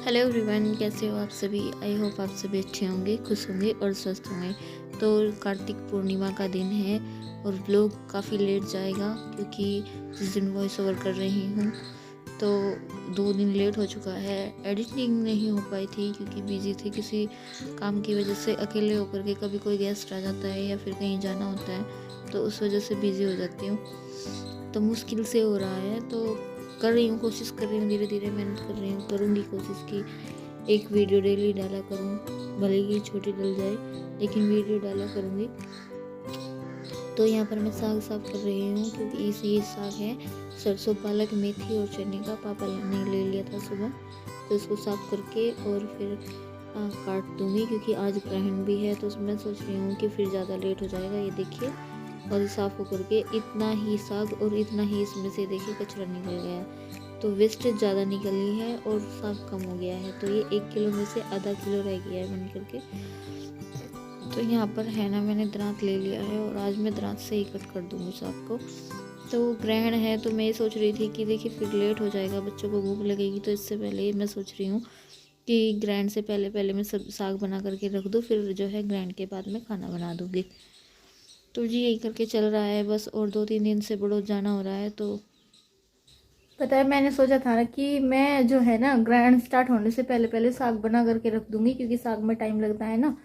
Hello everyone, कैसे हो आप सभी। आई होप आप सभी अच्छे होंगे, खुश होंगे और स्वस्थ होंगे। तो कार्तिक पूर्णिमा का दिन है और व्लॉग काफ़ी लेट जाएगा क्योंकि जिस दिन वॉइस ओवर कर रही हूँ तो 2 दिन लेट हो चुका है। एडिटिंग नहीं हो पाई थी क्योंकि बिजी थी किसी काम की वजह से। अकेले होकर के कभी कोई गेस्ट आ जाता है या फिर कहीं जाना होता है तो उस वजह से बिज़ी हो जाती हूँ, तो मुश्किल से हो रहा है। तो कर रही हूँ, कोशिश कर रही हूँ, धीरे धीरे मेहनत कर रही हूँ, करूँगी कोशिश की एक वीडियो डेली डाला करूँ, भले ही छोटी डल जाए लेकिन वीडियो डाला करूँगी। तो यहाँ पर मैं साग साफ कर रही हूँ क्योंकि ये साग है सरसों पालक मेथी और चने का। पापा ने ले लिया था सुबह, तो इसको साफ करके और फिर काट दूँगी क्योंकि आज ग्रहण भी है। तो मैं सोच रही हूँ कि फिर ज़्यादा लेट हो जाएगा। ये देखिए, और साफ होकर के इतना ही साग और इतना ही इसमें से देखिए कचरा निकल गया, तो वेस्टेज ज़्यादा निकली है और साग कम हो गया है। तो ये 1 किलो में से आधा किलो रह गया है बन करके। तो यहाँ पर है ना, मैंने दरांत ले लिया है और आज मैं दरांत से ही कट कर दूँगी साग को। तो ग्रहण है तो मैं ये सोच रही थी कि देखिए फिर लेट हो जाएगा, बच्चों को भूख लगेगी। तो इससे पहले मैं सोच रही हूँ कि ग्रहण से पहले मैं सब साग बना करके रख दूँ, फिर जो है ग्रहण के बाद में खाना बना दूँगी। तो जी यही करके चल रहा है बस। और 2-3 दिन से बड़ोद जाना हो रहा है। तो पता है, मैंने सोचा था ना कि मैं जो है ना ग्रैंड स्टार्ट होने से पहले पहले साग बना करके रख दूंगी, क्योंकि साग में टाइम लगता है ना।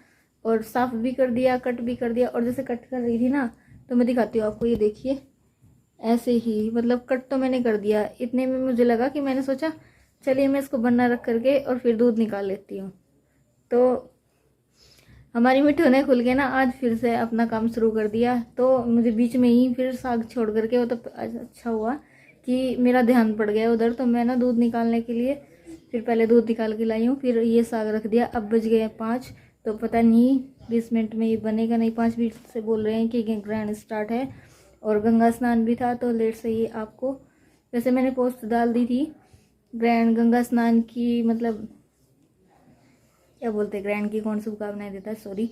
और साफ भी कर दिया, कट भी कर दिया। और जैसे कट कर रही थी ना, तो मैं दिखाती हूँ आपको। ये देखिए, ऐसे ही मतलब कट तो मैंने कर दिया। इतने में मुझे लगा कि मैंने सोचा चलिए मैं इसको बनना रख करके और फिर दूध निकाल लेती हूँ। तो हमारी मिठू ने खुल के ना आज फिर से अपना काम शुरू कर दिया। तो मुझे बीच में ही फिर साग छोड़ करके, वो तो अच्छा हुआ कि मेरा ध्यान पड़ गया उधर। तो मैं ना दूध निकालने के लिए फिर पहले दूध निकाल के लाई हूँ, फिर ये साग रख दिया। अब बज गए 5, तो पता नहीं 20 मिनट में ये बनेगा नहीं। 5 मिनट से बोल रहे हैं कि ग्रैंड स्टार्ट है और गंगा स्नान भी था, तो लेट से ही आपको वैसे मैंने पोस्ट डाल दी थी ग्रैंड गंगा स्नान की, मतलब क्या बोलते हैं, ग्रैंड की कौन शुभकामनाएं देता है, सॉरी,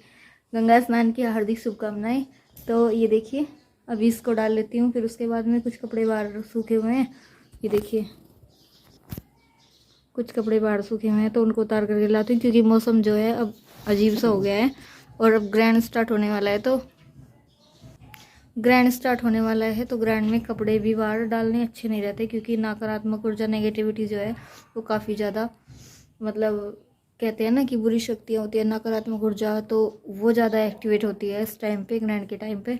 गंगा स्नान की हार्दिक शुभकामनाएं। तो ये देखिए, अभी इसको डाल लेती हूँ। फिर उसके बाद में कुछ कपड़े बाहर सूखे हुए हैं, ये देखिए कुछ कपड़े बाहर सूखे हुए हैं, तो उनको उतार करके लाती हूँ क्योंकि मौसम जो है अब अजीब सा हो गया है और अब ग्रैंड स्टार्ट होने वाला है। तो ग्रैंड स्टार्ट होने वाला है तो ग्रैंड में कपड़े भी बाहर डालने अच्छे नहीं रहते, क्योंकि नकारात्मक ऊर्जा, नेगेटिविटी जो है वो काफ़ी ज़्यादा, मतलब कहते हैं ना कि बुरी शक्तियाँ होती है, नकारात्मक ऊर्जा, तो वो ज़्यादा एक्टिवेट होती है इस टाइम पे, ग्रैंड के टाइम पे।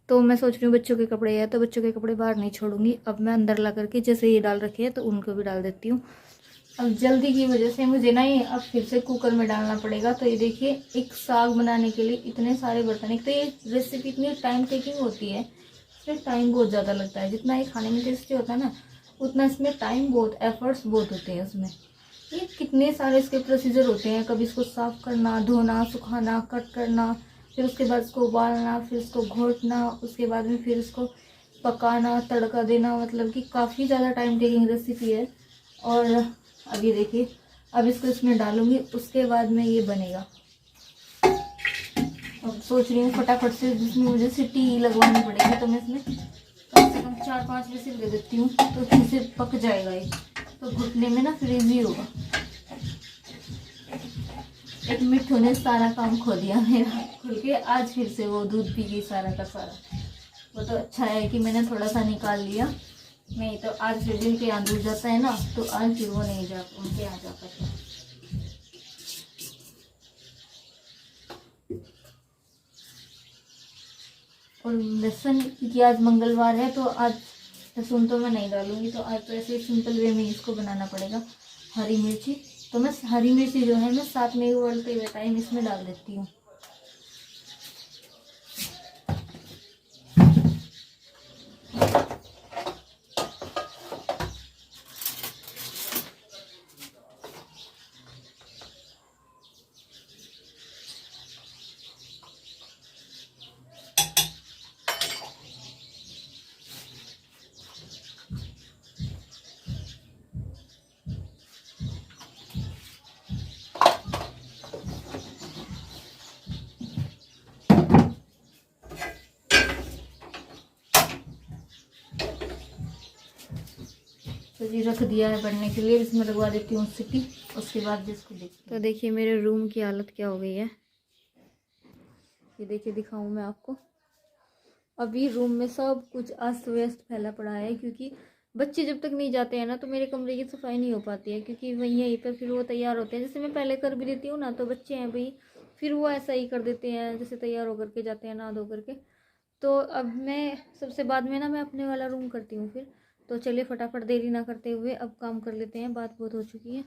तो मैं सोच रही हूँ बच्चों के कपड़े हैं तो बच्चों के कपड़े बाहर नहीं छोड़ूंगी। अब मैं अंदर ला करके जैसे ये डाल रखे हैं तो उनको भी डाल देती हूँ। अब जल्दी की वजह से मुझे ना ये अब फिर से कुकर में डालना पड़ेगा। तो ये देखिए, एक साग बनाने के लिए इतने सारे बर्तन। एक तो ये रेसिपी इतनी टाइम टेकिंग होती है, इसमें टाइम बहुत ज़्यादा लगता है। जितना ये खाने में टेस्टी होता है ना, उतना इसमें टाइम बहुत, एफर्ट्स बहुत होते हैं उसमें। ये कितने सारे इसके प्रोसीजर होते हैं, कभी इसको साफ करना, धोना, सुखाना, कट करना, फिर उसके बाद इसको उबालना, फिर इसको घोटना, उसके बाद में फिर इसको पकाना, तड़का देना। मतलब कि काफ़ी ज़्यादा टाइम टेकिंग रेसिपी है। और अब ये देखिए, अब इसको इसमें डालूंगी, उसके बाद में ये बनेगा। अब सोच रही हूँ फटाफट से, जिसमें मुझे सीटी लगवानी पड़ेगी, तो मैं इसमें कम से कम 4-5 विसिल दे देती हूँ, तो फिर से पक जाएगा ये। तो घुटने में ना फिर इजी होगा। एक मिठू ने सारा काम खो दिया मेरा खुल के। आज फिर से वो दूध पी गई सारा का सारा। वो तो अच्छा है कि मैंने थोड़ा सा निकाल लिया, नहीं तो आज फिर जिनके यहाँ दूध जाता है ना, तो आज फिर वो नहीं जा, उनके यहाँ जा पाता। और लहसुन, क्योंकि आज मंगलवार है तो आज लहसुन तो मैं नहीं डालूंगी, तो आज तो ऐसे सिंपल वे में इसको बनाना पड़ेगा। हरी मिर्ची, तो मैं हरी मिर्ची जो है मैं साथ में उबलते हुए टाइम इसमें डाल देती हूँ। जी रख दिया है बनने के लिए, इसमें लगवा देती हूँ सीटी, उसके बाद जिसको देखती। तो देखिए मेरे रूम की हालत क्या हो गई है, ये देखिए दिखाऊं मैं आपको। अभी रूम में सब कुछ अस्त व्यस्त फैला पड़ा है, क्योंकि बच्चे जब तक नहीं जाते हैं ना तो मेरे कमरे की सफाई नहीं हो पाती है, क्योंकि वहीं यहीं पर फिर वो तैयार होते हैं। जैसे मैं पहले कर भी देती हूँ ना, तो बच्चे हैं भाई, फिर वो ऐसा ही कर देते हैं, जैसे तैयार होकर के जाते हैं नहा धो करके। तो अब मैं सबसे बाद में ना मैं अपने वाला रूम करती हूँ फिर। तो चलिए फटाफट देरी ना करते हुए अब काम कर लेते हैं, बात बहुत हो चुकी है।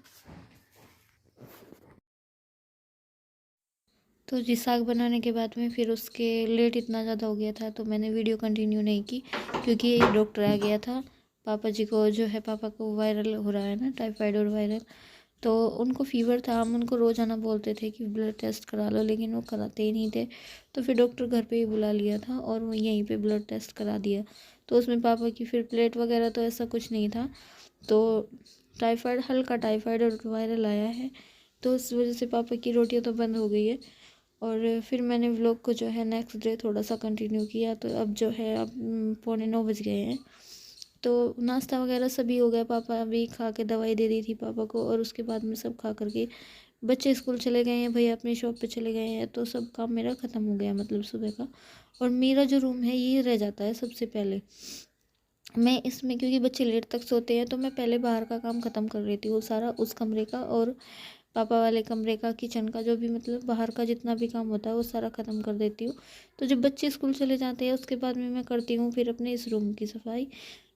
तो जी साग बनाने के बाद में फिर उसके लेट इतना ज़्यादा हो गया था, तो मैंने वीडियो कंटिन्यू नहीं की, क्योंकि एक डॉक्टर आ गया था। पापा जी को जो है, पापा को वायरल हो रहा है ना, टाइफाइड और वायरल, तो उनको फीवर था। हम उनको रोज़ाना बोलते थे कि ब्लड टेस्ट करा लो, लेकिन वो कराते ही नहीं थे। तो फिर डॉक्टर घर पे ही बुला लिया था और वो यहीं पे ब्लड टेस्ट करा दिया। तो उसमें पापा की फिर प्लेट वगैरह तो ऐसा कुछ नहीं था, तो टाइफाइड, हल्का टाइफाइड और वायरल आया है। तो उस वजह से पापा की रोटियां तो बंद हो गई है। और फिर मैंने व्लॉग को जो है नेक्स्ट डे थोड़ा सा कंटिन्यू किया। तो अब जो है अब 8:45 बज गए हैं, तो नाश्ता वगैरह सभी हो गया। पापा अभी खा के दवाई दे दी थी पापा को, और उसके बाद में सब खा करके बच्चे स्कूल चले गए हैं, भैया अपनी शॉप पे चले गए हैं। तो सब काम मेरा ख़त्म हो गया मतलब सुबह का। और मेरा जो रूम है ये रह जाता है सबसे पहले। मैं इसमें, क्योंकि बच्चे लेट तक सोते हैं, तो मैं पहले बाहर का काम ख़त्म कर लेती हूँ सारा, उस कमरे का और पापा वाले कमरे का, किचन का, जो भी मतलब बाहर का जितना भी काम होता है वो सारा ख़त्म कर देती हूँ। तो जब बच्चे स्कूल चले जाते हैं उसके बाद में मैं करती हूँ फिर अपने इस रूम की सफाई।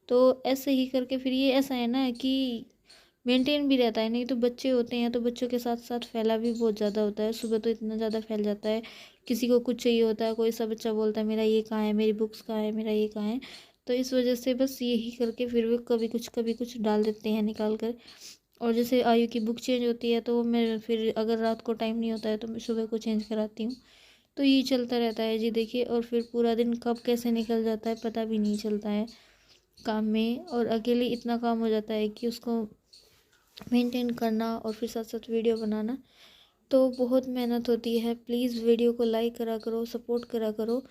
तो ऐसे ही करके फिर ये ऐसा है ना कि मेंटेन भी रहता है। नहीं तो बच्चे होते हैं तो बच्चों के साथ साथ फैला भी बहुत ज़्यादा होता है। सुबह तो इतना ज़्यादा फैल जाता है, किसी को कुछ चाहिए होता है, कोई सा बच्चा बोलता है मेरा ये कहाँ है, मेरी बुक्स कहाँ है, मेरा ये कहाँ है। तो इस वजह से बस यही करके फिर वो कभी कुछ डाल देते हैं निकाल कर। और जैसे आयु की बुक चेंज होती है, तो मैं फिर अगर रात को टाइम नहीं होता है तो मैं सुबह को चेंज कराती हूँ। तो ये चलता रहता है जी देखिए। और फिर पूरा दिन कब कैसे निकल जाता है पता भी नहीं चलता है काम में। और अकेले इतना काम हो जाता है कि उसको मेंटेन करना और फिर साथ साथ वीडियो बनाना, तो बहुत मेहनत होती है। प्लीज़ वीडियो को लाइक करा करो, सपोर्ट करा करो।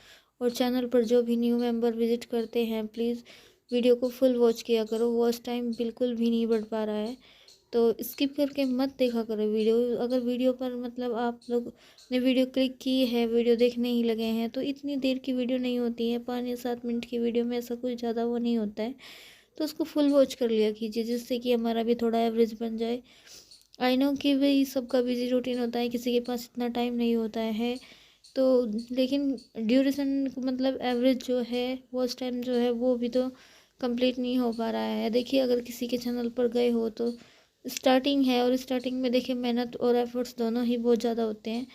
और चैनल पर जो भी न्यू मेंबर विजिट करते हैं प्लीज़ वीडियो को फुल वॉच किया करो। वॉच टाइम बिल्कुल भी नहीं बढ़ पा रहा है, तो स्किप करके मत देखा करो वीडियो। अगर वीडियो पर मतलब आप लोग ने वीडियो क्लिक की है, वीडियो देखने ही लगे हैं, तो इतनी देर की वीडियो नहीं होती है। 5 या 7 मिनट की वीडियो में ऐसा कुछ ज़्यादा वो नहीं होता है। तो उसको फुल वॉच कर लिया कीजिए, जिससे कि हमारा भी थोड़ा एवरेज बन जाए। आई नो कि भाई सबका बिजी रूटीन होता है, किसी के पास इतना टाइम नहीं होता है। तो लेकिन ड्यूरेशन मतलब एवरेज जो है, वॉच टाइम जो है, वो भी तो कंप्लीट नहीं हो पा रहा है। देखिए अगर किसी के चैनल पर गए हो तो स्टार्टिंग है, और स्टार्टिंग में देखिए मेहनत और एफर्ट्स दोनों ही बहुत ज़्यादा होते हैं।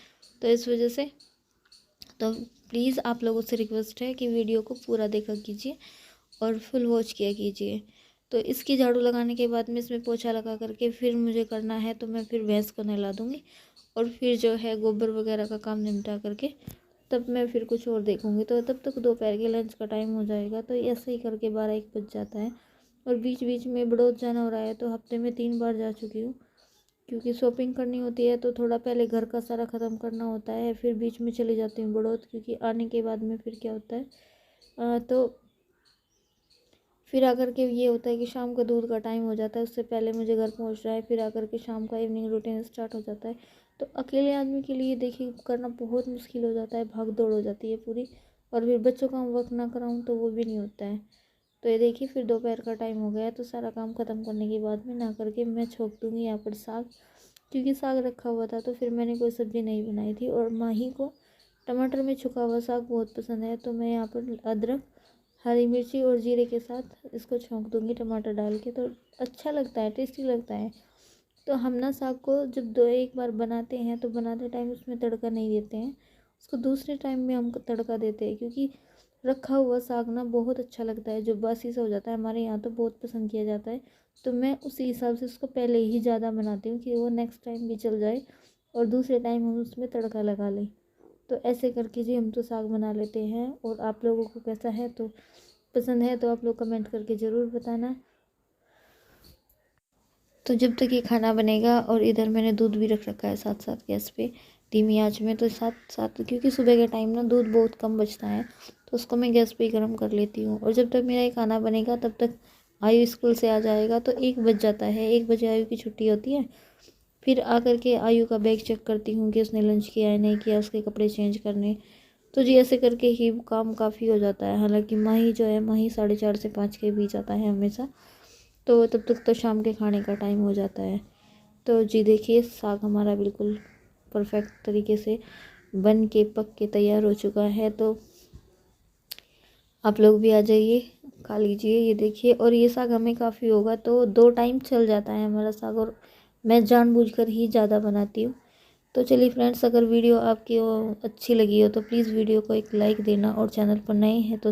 तो इस वजह से तो प्लीज़ आप लोगों से रिक्वेस्ट है कि वीडियो को पूरा देखा कीजिए और फुल वॉच किया कीजिए। तो इसकी झाड़ू लगाने के बाद में इसमें पोछा लगा करके फिर मुझे करना है, तो मैं फिर भैंस को नहला दूँगी और फिर जो है गोबर वगैरह का काम निपटा करके तब मैं फिर कुछ और देखूँगी। तो तब तक दोपहर के लंच का टाइम हो जाएगा। तो ऐसे ही करके 12-1 बज जाता है। और बीच बीच में बड़ौद जाना हो रहा है, तो हफ्ते में 3 बार जा चुकी हूँ, क्योंकि शॉपिंग करनी होती है। तो थोड़ा पहले घर का सारा ख़त्म करना होता है, फिर बीच में चली जाती हूँ बड़ौद, क्योंकि आने के बाद में फिर क्या होता है तो फिर आकर के ये होता है कि शाम का दूध का टाइम हो जाता है, उससे पहले मुझे घर पहुंच रहा है। फिर आकर के शाम का इवनिंग रूटीन स्टार्ट हो जाता है। तो अकेले आदमी के लिए देखिए करना बहुत मुश्किल हो जाता है, भाग दौड़ हो जाती है पूरी। और फिर बच्चों का वर्क ना कराऊँ तो वो भी नहीं होता है। तो ये देखिए फिर दोपहर का टाइम हो गया है, तो सारा काम ख़त्म करने के बाद में ना करके मैं छोंक दूँगी यहाँ पर साग, क्योंकि साग रखा हुआ था। तो फिर मैंने कोई सब्ज़ी नहीं बनाई थी, और माही को टमाटर में छुका हुआ साग बहुत पसंद है। तो मैं यहाँ पर अदरक, हरी मिर्ची और जीरे के साथ इसको छोंक दूँगी टमाटर डाल के, तो अच्छा लगता है, टेस्टी लगता है। तो हम ना साग को जब 2-1 बार बनाते हैं तो बनाते टाइम उसमें तड़का नहीं देते हैं, उसको दूसरे टाइम में हम तड़का देते हैं, क्योंकि रखा हुआ साग ना बहुत अच्छा लगता है। जो बासी सा हो जाता है, हमारे यहाँ तो बहुत पसंद किया जाता है। तो मैं उसी हिसाब से उसको पहले ही ज़्यादा बनाती हूँ कि वो नेक्स्ट टाइम भी चल जाए और दूसरे टाइम हम उसमें तड़का लगा लें। तो ऐसे करके जी हम तो साग बना लेते हैं। और आप लोगों को कैसा है, तो पसंद है तो आप लोग कमेंट करके ज़रूर बताना। तो जब तक ये खाना बनेगा, और इधर मैंने दूध भी रख रखा है साथ साथ गैस पे धीमी आंच में। तो साथ साथ क्योंकि सुबह के टाइम ना दूध बहुत कम बचता है, तो उसको मैं गैस पे ही गर्म कर लेती हूँ। और जब तक मेरा ये खाना बनेगा तब तक आयु स्कूल से आ जाएगा तो 1 बज जाता है, 1 बजे आयु की छुट्टी होती है। फिर आकर के आयु का बैग चेक करती हूँ कि उसने लंच किया है नहीं किया, उसके कपड़े चेंज करने। तो जी ऐसे करके ही काम काफ़ी हो जाता है। हालांकि माही जो है, माही 4:30 से 5 के बीच आता है हमेशा, तो तब तक तो शाम के खाने का टाइम हो जाता है। तो जी देखिए, साग हमारा बिल्कुल परफेक्ट तरीके से बन के पक के तैयार हो चुका है। तो आप लोग भी आ जाइए, खा लीजिए। ये देखिए, और ये साग हमें काफ़ी होगा तो 2 टाइम चल जाता है हमारा साग, और मैं जानबूझकर ही ज़्यादा बनाती हूँ। तो चलिए फ्रेंड्स, अगर वीडियो आपकी अच्छी लगी हो तो प्लीज़ वीडियो को एक लाइक देना, और चैनल पर नए हैं तो